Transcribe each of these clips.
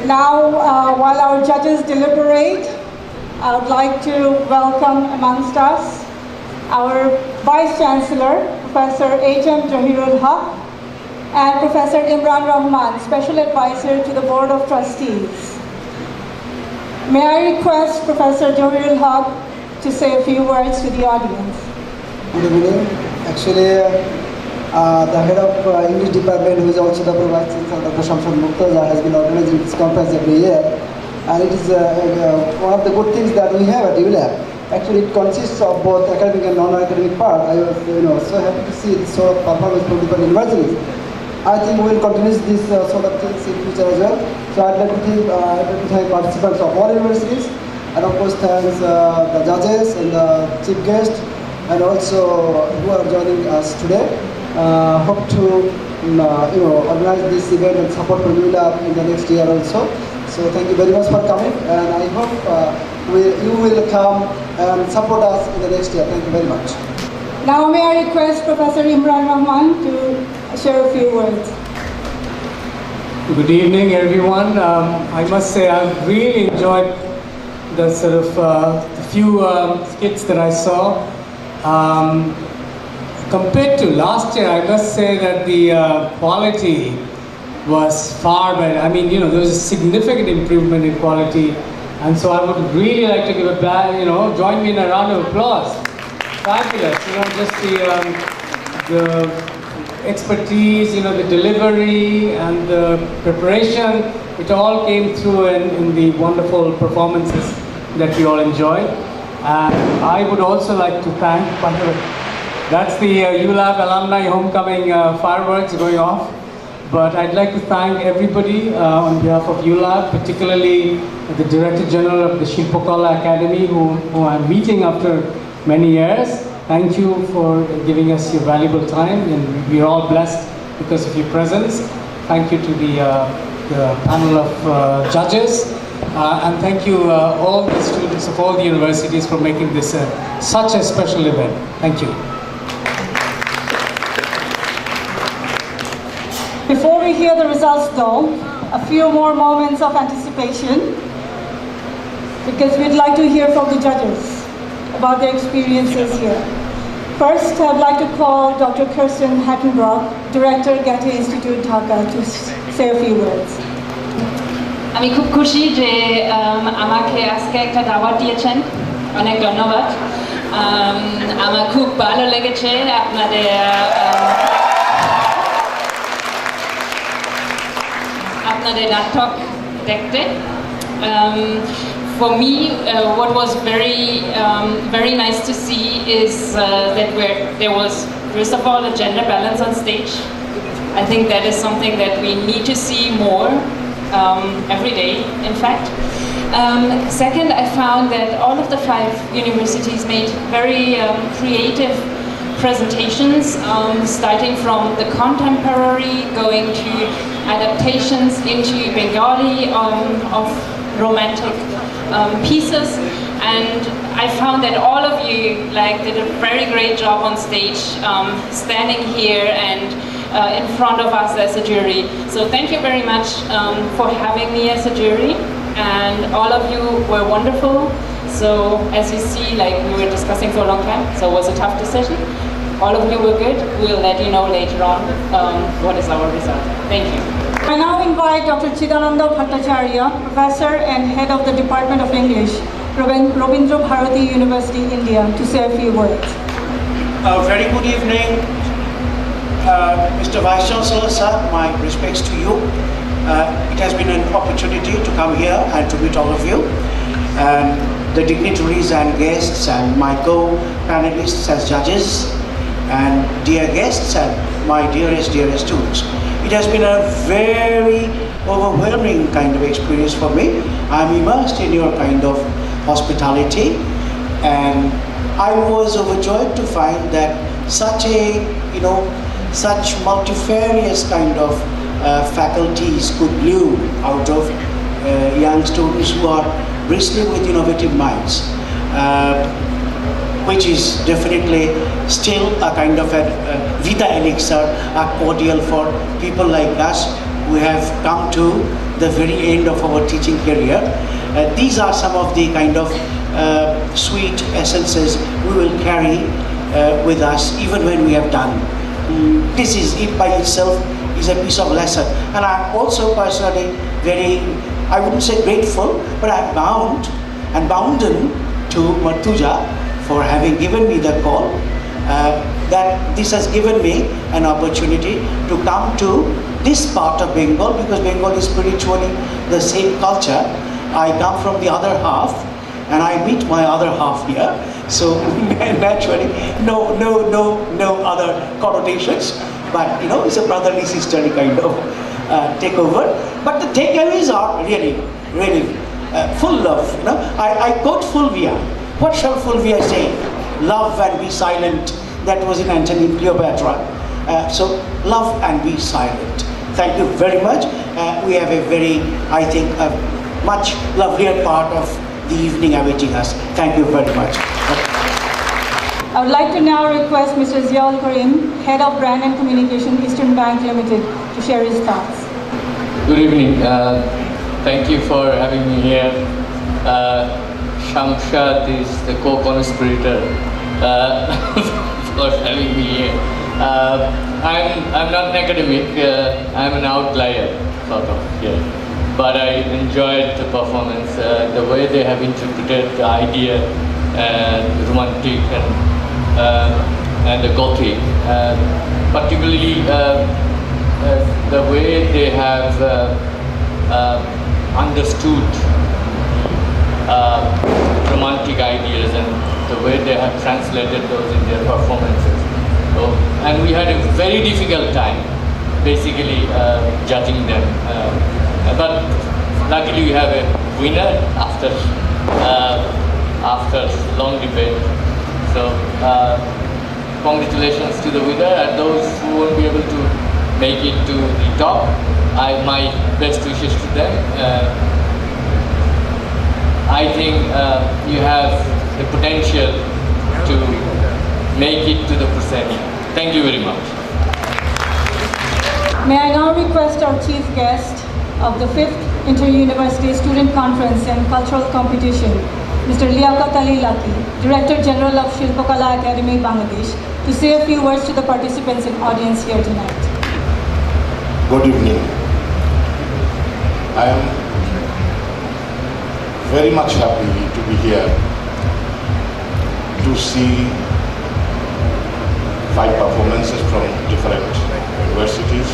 Now, while our judges deliberate, I would like to welcome amongst us our Vice Chancellor, Professor H.M. Johirul Haq, and Professor Imran Rahman, Special Advisor to the Board of Trustees. May I request Professor Johirul Haq to say a few words to the audience. Good evening. Actually, the head of English department, who is also the Vice Chancellor, Dr. Shamsud Murtaza, has been organizing this conference every year. And it is one of the good things that we have at Ulab. Actually, it consists of both academic and non-academic part. I was so happy to see this sort of performance from different universities. I think we will continue this sort of things in future as well. So I'd like to thank participants of all universities, and of course thanks the judges and the chief guest, and also who are joining us today. Hope to organize this event and support Ulab in the next year also. So thank you very much for coming, and I hope you will come and support us in the next year. Thank you very much. Now may I request Professor Imran Rahman to share a few words. Good evening, everyone. I must say I've really enjoyed the sort of the few skits that I saw. Compared to last year, I must say that the quality was far better. I mean, there was a significant improvement in quality, and so I would really like to give a join me in a round of applause. Fabulous, just the expertise, the delivery and the preparation. It all came through in the wonderful performances that we all enjoyed. And I would also like to thank, that's the Ulab Alumni Homecoming fireworks going off. But I'd like to thank everybody on behalf of Ulab, particularly the Director General of the Shilpakala Academy, who I'm meeting after many years. Thank you for giving us your valuable time, and we're all blessed because of your presence. Thank you to the panel of judges, and thank you all the students of all the universities for making this such a special event. Thank you. Before we hear the results though, a few more moments of anticipation, because we'd like to hear from the judges about their experiences here. First, I'd like to call Dr. Kirsten Hattenbrock, Director, Gothic Institute, Dhaka, to say a few words. আমি খুব খুশি যে আমাকে আজকে একটা দাওয়াত দিয়েছেন। অনেক ধন্যবাদ। আমার খুব ভালো লেগেছে আপনাদের নাটক দেখতে। For me, what was very nice to see is that there was, first of all, a gender balance on stage. I think that is something that we need to see more every day, in fact. Second, I found that all of the 5 universities made very creative presentations, starting from the contemporary, going to adaptations into Bengali of romantic pieces, and I found that all of you did a very great job on stage, standing here and in front of us as a jury. So thank you very much for having me as a jury, and all of you were wonderful. So as you see, we were discussing for a long time, so it was a tough decision. All of you were good. We'll let you know later on what is our result. Thank you. I now invite Dr. Chidananda Bhattacharya, Professor and Head of the Department of English, Rabindra Bharati University, India, to say a few words. Very good evening, Mr. Vice Chancellor, sir. My respects to you. It has been an opportunity to come here and to meet all of you, and the dignitaries and guests, and my co-panelists as judges, and dear guests, and my dearest students. It has been a very overwhelming kind of experience for me. I'm immersed in your kind of hospitality, and I was overjoyed to find that such multifarious kind of faculties could bloom out of young students who are bristling with innovative minds, which is definitely still a kind of a vita elixir, a cordial for people like us who have come to the very end of our teaching career. These are some of the kind of sweet essences we will carry with us even when we have done. This is it by itself is a piece of lesson, and I'm also personally very, I wouldn't say grateful, but I'm bound and bounden to Martuja for having given me the call. That this has given me an opportunity to come to this part of Bengal, because Bengal is spiritually the same culture. I come from the other half and I meet my other half here, so naturally no other connotations, but you know, it's a brotherly sisterly kind of takeover. But the takeaways are really full of, you know, I quote Fulvia. What shall Fulvia say? Love and be silent. That was in Antony and Cleopatra. So love and be silent. Thank you very much. We have a very, I think, a much lovelier part of the evening awaiting us. Thank you very much. I would like to now request Mr. Ziaul Karim, Head of Brand and Communication, Eastern Bank Limited, to share his thoughts. Good evening. Thank you for having me here. Shamshad is the co-conspirator for having me here. I'm not an academic. I'm an outlier, sort of, here. But I enjoyed the performance, the way they have interpreted the idea, romantic and the Gothic, particularly the way they have understood romantic ideas and the way they have translated those in their performances. So, and we had a very difficult time, basically judging them. But luckily we have a winner after long debate. So congratulations to the winner, and those who won't be able to make it to the top, my best wishes to them. I think you have the potential to make it to the proscenium. Thank you very much. May I now request our chief guest of the 5th Inter-University Student Conference and Cultural Competition, Mr. Liaquat Ali Laki, Director General of Shilpakala Academy, Bangladesh, to say a few words to the participants and audience here tonight. Good evening. I am very much happy to be here to see 5 performances from different universities,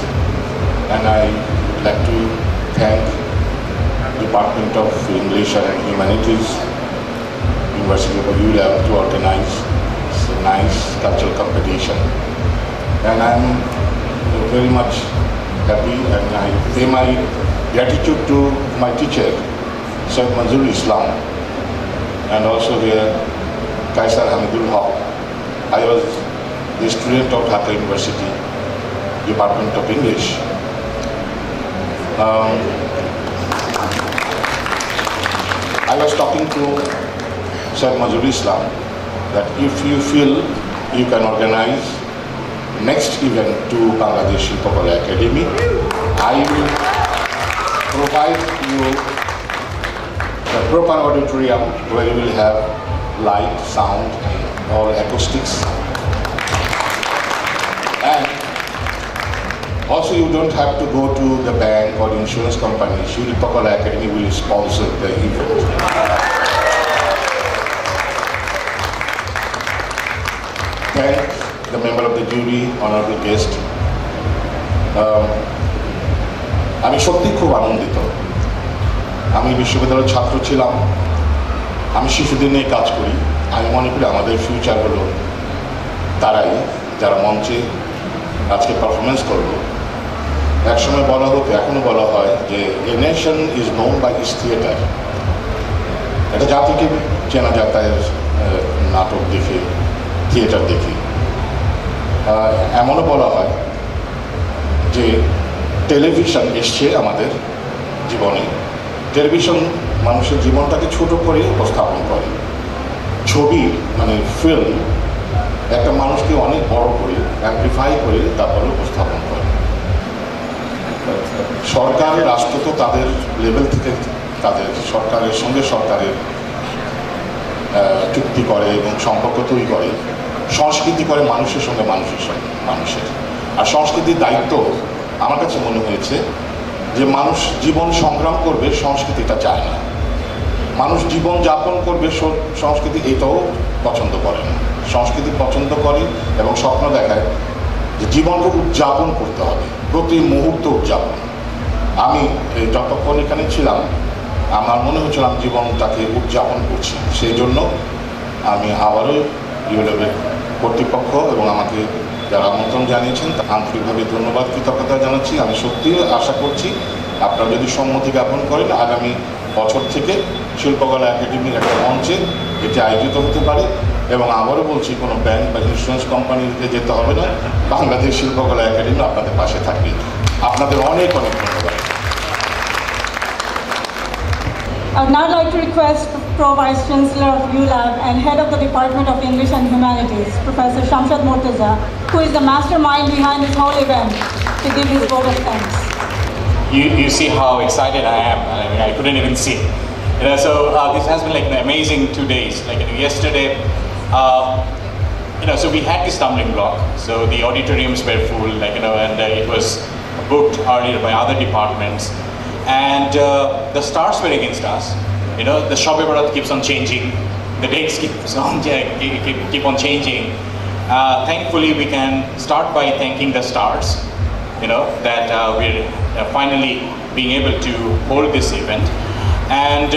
and I would like to thank Department of English and Humanities, University of Ulab, to organize this nice cultural competition. And I am very much happy, and I pay my gratitude to my teacher, Syed Manzur Islam, and also here Kaisar Hamidul Haq. I was the student of Dhaka University, Department of English. I was talking to Syed Manzur Islam that if you feel you can organize next event to Bangladesh Shilpakala Academy, I will provide you a proper auditorium where you will have light, sound, and all acoustics. And also you don't have to go to the bank or insurance company. Shilpakala Academy will sponsor the event. Thank the member of the jury, honorable guest. আমি সত্যি খুব আনন্দিত। আমি বিশ্ববিদ্যালয়ের ছাত্র ছিলাম, আমি শিশুদের নিয়ে কাজ করি। আমি মনে করি আমাদের ফিউচার হলো তারাই, যারা মঞ্চে আজকে পারফরমেন্স করবে। একসময় বলা হতো, এখনো বলা হয় যে a nation is known by its theatre. এটা জাতিকে চেনা যায় তার নাটক দেখে, থিয়েটার দেখে। এমনও বলা হয় যে টেলিভিশন এসছে আমাদের জীবনে। টেলিভিশন মানুষের জীবনটাকে ছোট করে উপস্থাপন করে। ছবি মানে ফিল্ম একটা মানুষকে অনেক বড় করে অ্যাম্প্লিফাই করে তারপরে উপস্থাপন করে। সরকারের রাষ্ট্র তো তাদের লেভেল থেকে তাদের সরকারের সঙ্গে সরকারের চুক্তি করে এবং সম্পর্ক তৈরি করে, সংস্কৃতি করে মানুষের সঙ্গে মানুষের। আর সংস্কৃতির দায়িত্ব আমার কাছে মনে হয়েছে যে মানুষ জীবন সংগ্রাম করবে, সংস্কৃতিটা চায় না। মানুষ জীবন যাপন করবে, সংস্কৃতি এটাও পছন্দ করে না। সংস্কৃতি পছন্দ করে এবং স্বপ্ন দেখায় যে জীবনকে উদযাপন করতে হবে, প্রতি মুহূর্ত উদযাপন। আমি যতক্ষণ এখানে ছিলাম আমার মনে হচ্ছিল আমি জীবনটাকে উদযাপন করছি। সেই জন্য আমি আবারও ইউলেবের কর্তৃপক্ষ এবং আমাকে যারা আমন্ত্রণ জানিয়েছেন আন্তরিকভাবে ধন্যবাদ, কৃতজ্ঞতা জানাচ্ছি। আমি সত্যিই আশা করছি আপনারা যদি সম্মতি জ্ঞাপন করেন আগামী বছর থেকে শিল্পকলা একাডেমির একটা মঞ্চে এটি আয়োজিত হতে পারে। এবং আবারও বলছি, কোনো ব্যাংক বা ইন্স্যুরেন্স কোম্পানিতে যেতে হবে না, বাংলাদেশ শিল্পকলা একাডেমি আপনাদের পাশে থাকবে। আপনাদের অনেক অনেক ধন্যবাদ। I would now like to request Pro Vice Chancellor of Ulab and Head of the Department of English and Humanities, Professor Shamshad Murtaza, who is the mastermind behind this whole event, to give his vote of thanks. You see how excited I am. I mean, I couldn't even see. So this has been like an amazing 2 days. Like yesterday, so we had this stumbling block. So the auditoriums were full, and it was booked earlier by other departments. And the stars were against us. The Shab-e Barat keeps on changing. The dates keep on changing. Thankfully, we can start by thanking the stars, that we're finally being able to hold this event. And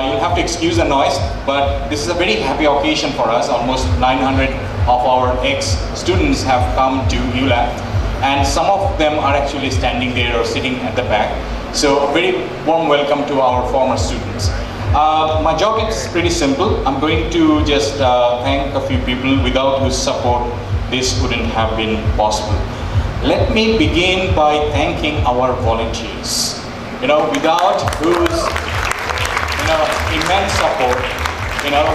you'll have to excuse the noise, but this is a very happy occasion for us. Almost 900 of our ex-students have come to Ulab, and some of them are actually standing there or sitting at the back. So a very warm welcome to our former students. My job is pretty simple. I'm going to just thank a few people without whose support this wouldn't have been possible. Let me begin by thanking our volunteers. Without whose immense support,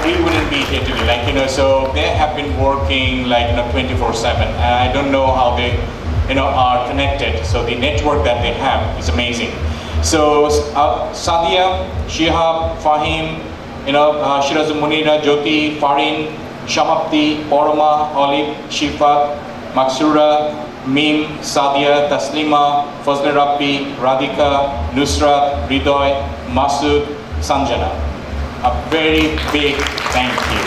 we wouldn't be here today. So they have been working 24/7, and I don't know how they are connected. So the network that they have is amazing. So Sadia, Shihab, Fahim, Shirazul Munira, Jyoti, Farin, Shamapti, Poroma, Olib, Shifa, Maksura, Mim, Sadia, Taslima, Fazle Rabbi, Radhika, Nusrat, Ridoy, Masood, Sanjana. A very big thank you.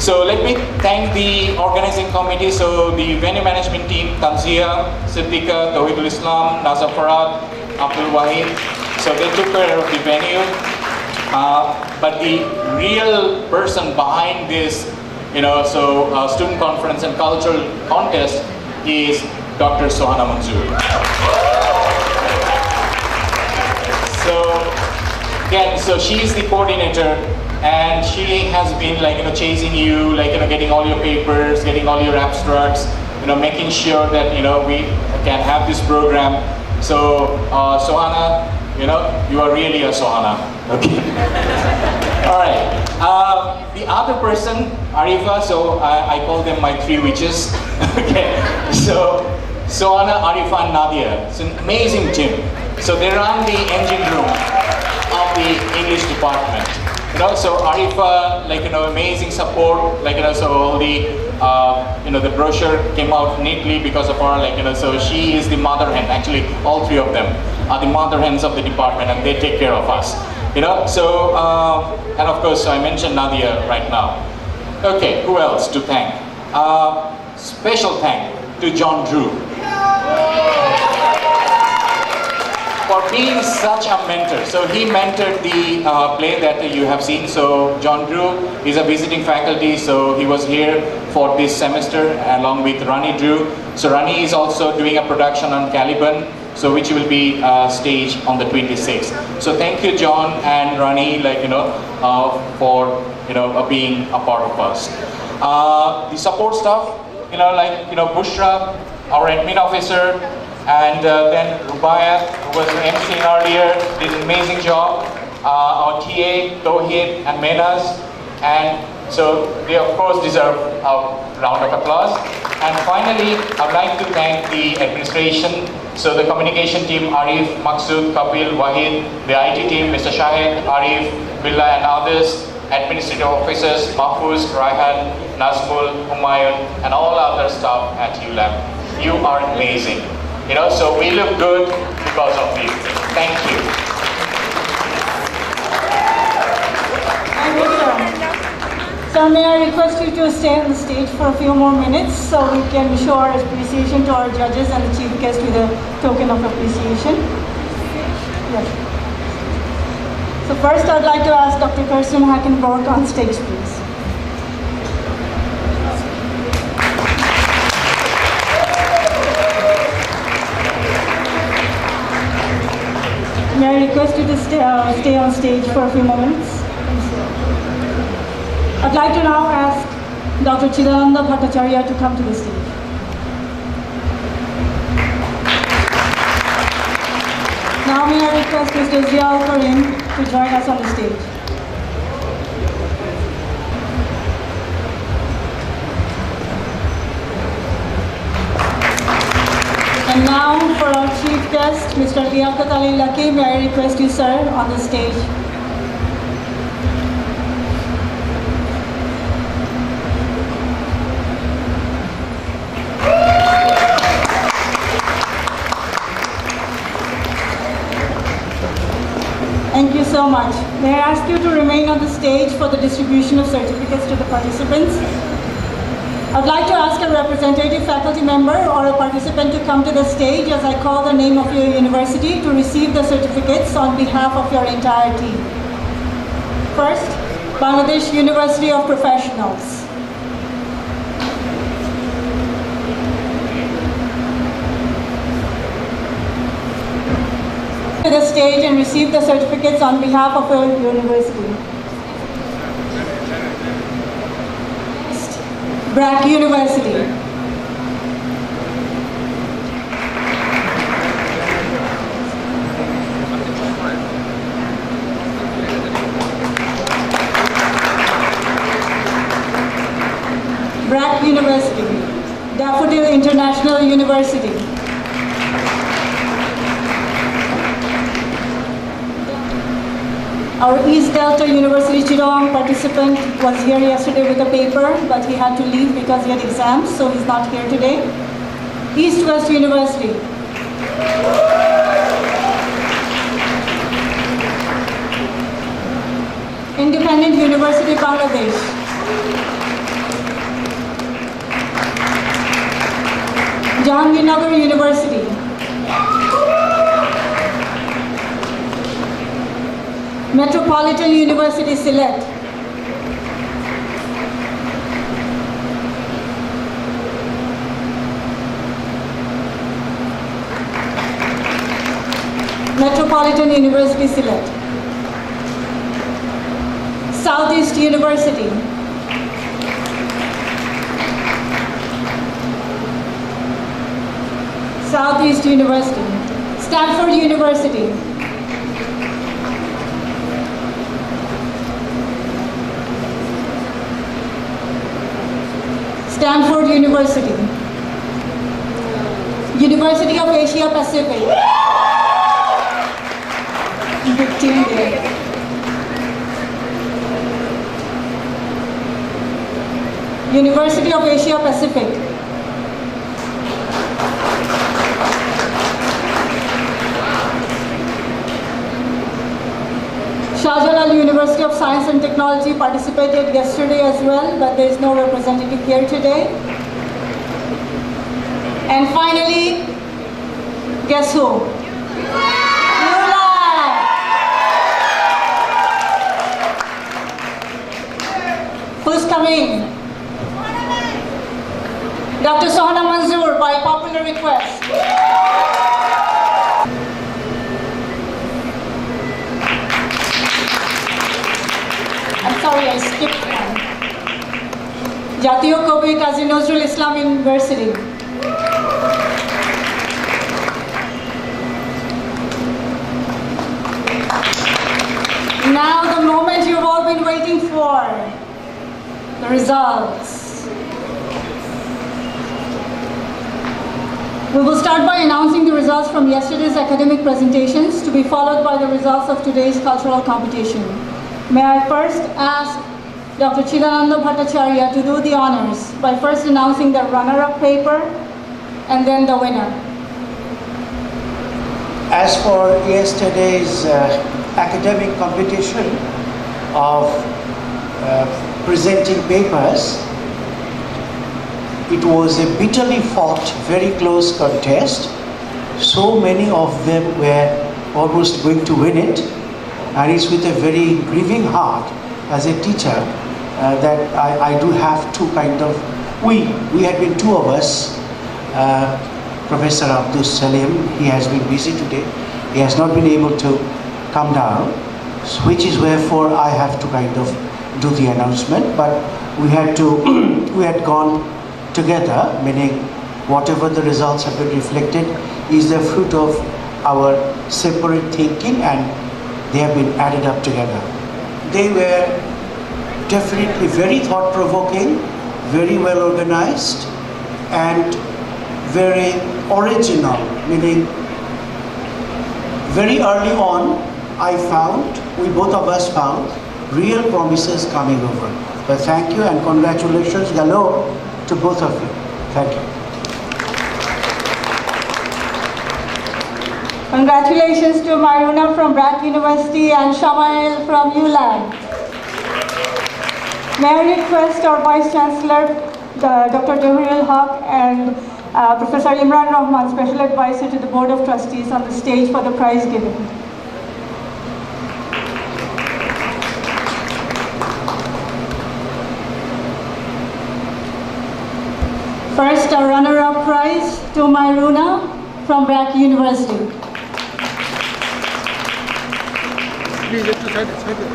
So let me thank the organizing committee, so the venue management team, Tanzia, Siddiqa, Tawhidul Islam, Nazar Farad, Abdul Wahid. So they took care of the venue. But the real person behind this, student conference and cultural contest is Dr. Sohana Manzoor. So she's the coordinator, and she has been chasing you, getting all your papers, getting all your abstracts, making sure that we can have this program. So Sohana, you are really a Sohana. Okay. All right. The other person, Arifa, so I call them my three witches. Okay. So Sohana, Arifa, and Nadia. It's an amazing team. So they run the engine room of the English department. So Arifa, amazing support, so all the, the brochure came out neatly because of her, so she is the mother hen. Actually, all three of them are the mother hens of the department, and they take care of us. So, and of course, I mentioned Nadia right now. Okay, who else to thank? Special thank to John Drew for being such a mentor. So he mentored the play that you have seen. So John Drew is a visiting faculty, so he was here for this semester along with Rani Drew. So Rani is also doing a production on Caliban, so which will be staged on the 26th. So thank you, John and Rani, for being a part of us. The support staff, Bushra, our admin officer, and then Rubaya, who was emceeing earlier, did an amazing job. Our TA, Tohid, and Menas, and so they of course deserve a round of applause. And finally, I'd like to thank the administration So the communication team, Arif, Maksud, Kapil, Wahid, the IT team, Mr. Shahid, Arif, Billah and others, administrative officers, Mahfuz, Raihan, Nazmul, Humayun, and all other staff at Ulab. You are amazing. So we look good because of you. Thank you. Thank you, sir. Sir, may I request you to stay on the stage for a few more minutes so we can show our appreciation to our judges and the chief guest with a token of appreciation. Yes. So first I'd like to ask Dr. Kirsten Hackenborg on stage, please. May I request you to stay on stage for a few moments? I'd like to now ask Dr. Chidananda Bhattacharya to come to the stage. Now may I request Mr. Ziaul Karim to join us on the stage. And now for our chief guest, Mr. Liaquat Ali Laki, may I request you, sir, on the stage. Thank you so much. May I ask you to remain on the stage for the distribution of certificates to the participants. I'd like to ask a representative faculty member or a participant to come to the stage as I call the name of your university to receive the certificates on behalf of your entire team. First, Bangladesh University of Professionals. To the stage and receive the certificates on behalf of your university. BRAC University. BRAC University. Daffodil International University. Our East Delta University Chittagong participant was here yesterday with a paper, but he had to leave because he had exams, so he's not here today. East West University. Independent University Bangladesh. Jahangirnagar University. Metropolitan University Sylhet. Metropolitan University Sylhet. Southeast University. Southeast University. Stanford University. Stanford University. University of Asia Pacific. Big team there. University of Asia Pacific. Shah Jalal University of Science and Technology participated yesterday as well, but there is no representative here today. And finally, guess who? Ulab! Who's coming? Dr. Sohana Manzoor, by popular request. I'm sorry, I skipped one. Jatiyo Kavi Kazi Nazrul Islam University. Now the moment you've all been waiting for, the results. We will start by announcing the results from yesterday's academic presentations, to be followed by the results of today's cultural competition. May I first ask Dr. Chidananda Bhattacharya to do the honors by first announcing the runner-up paper and then the winner. As for yesterday's academic competition of presenting papers, it was a bitterly fought, very close contest. So many of them were almost going to win it, and it's with a very grieving heart as a teacher that I do have to kind of, we had been two of us, Professor Abdul Salim, he has been busy today, he has not been able to come down, which is wherefore I have to kind of do the announcement, but we had gone together, meaning whatever the results have been reflected is the fruit of our separate thinking, and they have been added up together. They were definitely very thought-provoking, very well organized, and very original, meaning very early on we both of us found real promises coming over. But thank you and congratulations galore to both of you. Thank you. Congratulations to Maruna from Brack University and Shamail from Ulab. May I request our Vice Chancellor, Dr. Johirul Haq, and Professor Imran Rahman, Special Advisor to the Board of Trustees, on the stage for the prize giving. First, a runner-up prize to Maruna from Brack University. Please, let's side it.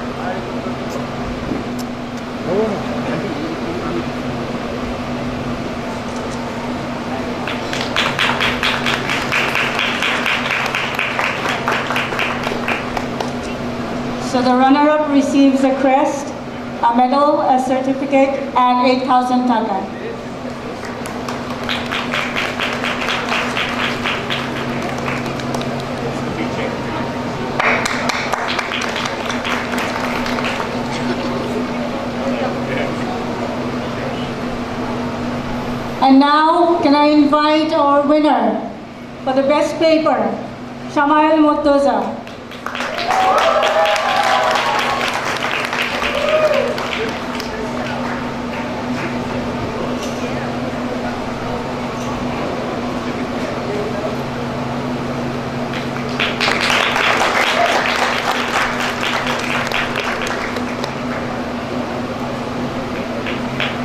So the runner-up receives a crest, a medal, a certificate, and 8,000 taka. And now, can I invite our winner for the best paper, Shamail Murtaza.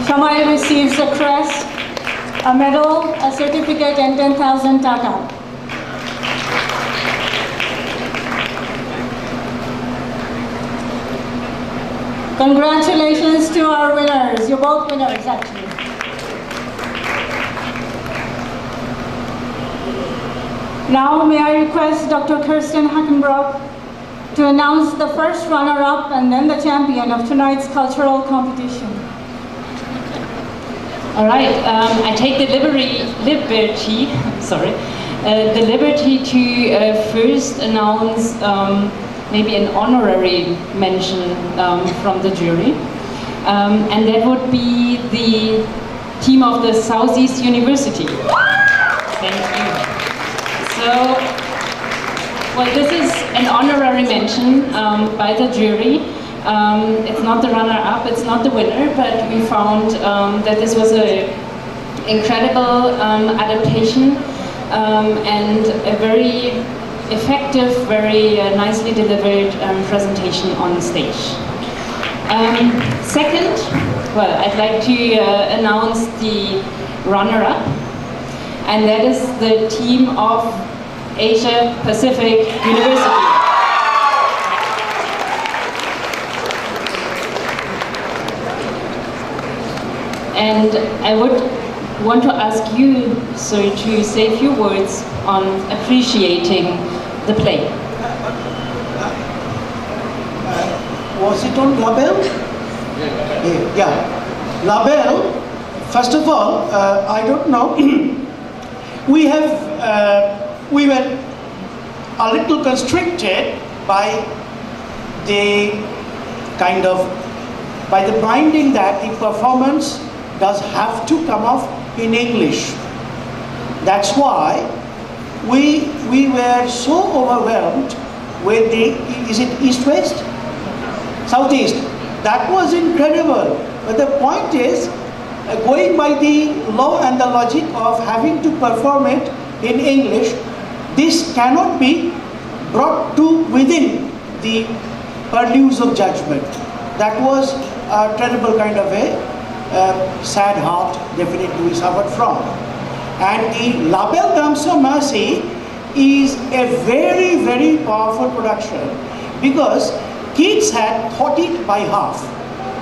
Shamail receives a crest, a medal, a certificate, and 10,000 taka. Congratulations to our winners. You're both winners, actually. Now, may I request Dr. Kirsten Hackenbrock to announce the first runner-up and then the champion of tonight's cultural competition. All right, I take the liberty to first announce maybe an honorary mention from the jury, and that would be the team of the Southeast University. Thank you. So, well, this is an honorary mention by the jury. It's not the runner-up, it's not the winner, but we found that this was an incredible adaptation and a very effective, very nicely delivered presentation on stage. Second, well, I'd like to announce the runner-up, and that is the team of Asia Pacific University. And I would want to ask you, sir, to say a few words on appreciating the play. Was it on Label? Yeah. Label, first of all, I don't know. We have we were a little constricted by the by the binding that the performance does have to come off in English. That's why we were so overwhelmed with the, is it East-West? Southeast. That was incredible. But the point is, going by the law and the logic of having to perform it in English, this cannot be brought to within the purlieus of judgment. That was a terrible kind of a sad heart, definitely we suffered from. And the La Belle Dame sans Merci is a very, very powerful production because Keats had thought it by half.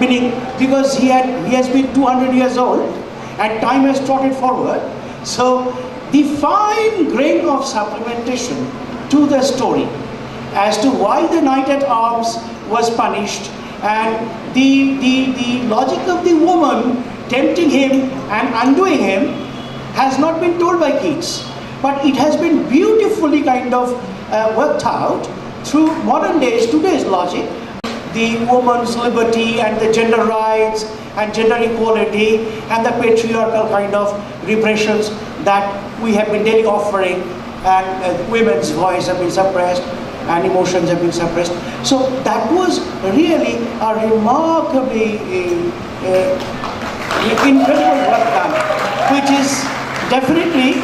Meaning, because he has been 200 years old and time has trotted forward. So the fine grain of supplementation to the story as to why the knight at arms was punished and the logic of the woman tempting him and undoing him has not been told by Keats. But it has been beautifully kind of worked out through modern days, today's logic. The woman's liberty and the gender rights and gender equality and the patriarchal kind of repressions that we have been daily offering, and women's voice have been suppressed and emotions have been suppressed. So that was really a remarkably incredible work done, which is definitely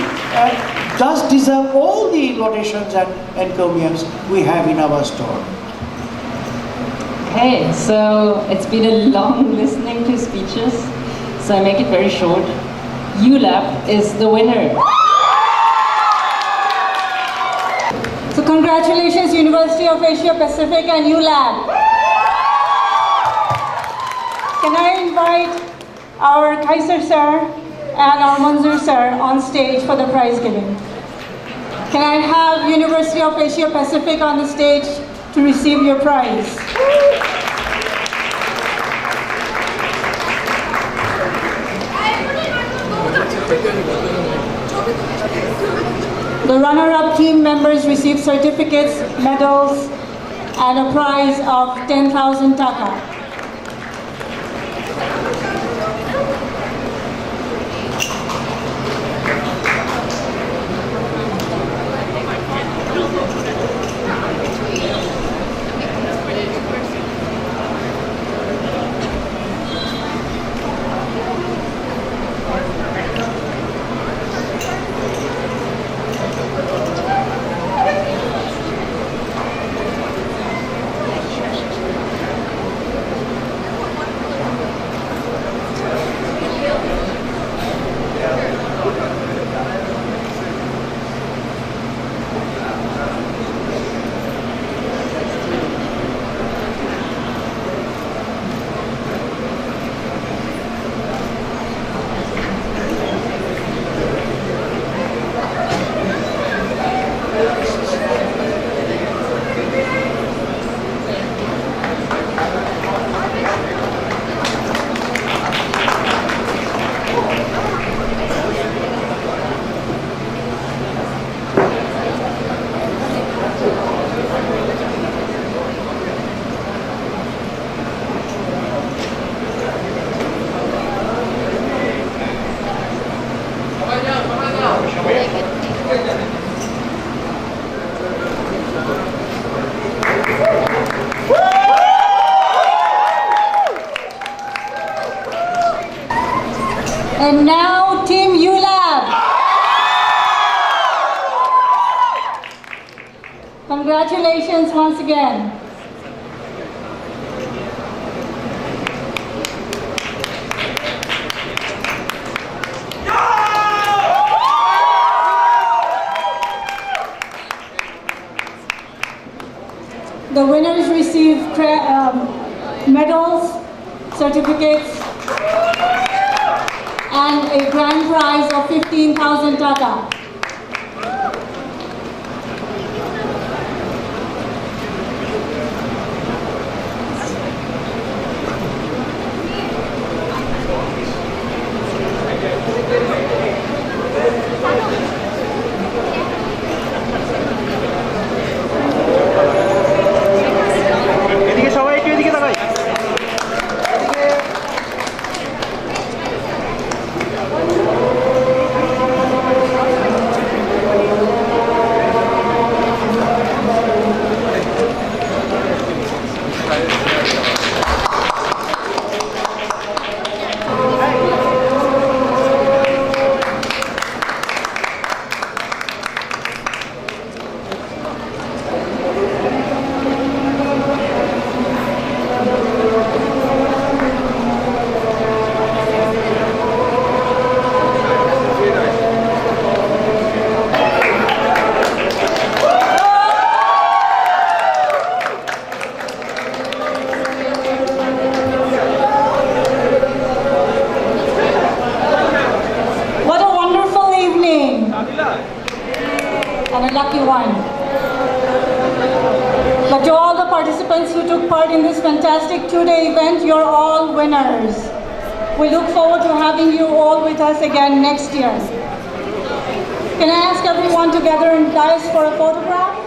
does deserve all the laudations and encomiums we have in our store. Okay, so it's been a long listening to speeches, so I make it very short. Ulab is the winner. So congratulations, University of Asia Pacific and Ulab. Can I invite our Kaiser sir and our Manzoor sir on stage for the prize giving? Can I have University of Asia Pacific on the stage to receive your prize? The runner-up team members receive certificates, medals, and a prize of 10,000 taka. And now, Team Ulab. Congratulations once again. The winners receive medals, certificates, and a grand prize of 15,000 taka. participants who took part in this fantastic two-day event. You're all winners. We look forward to having you all with us again next year. Can I ask everyone to gather in dais for a photograph?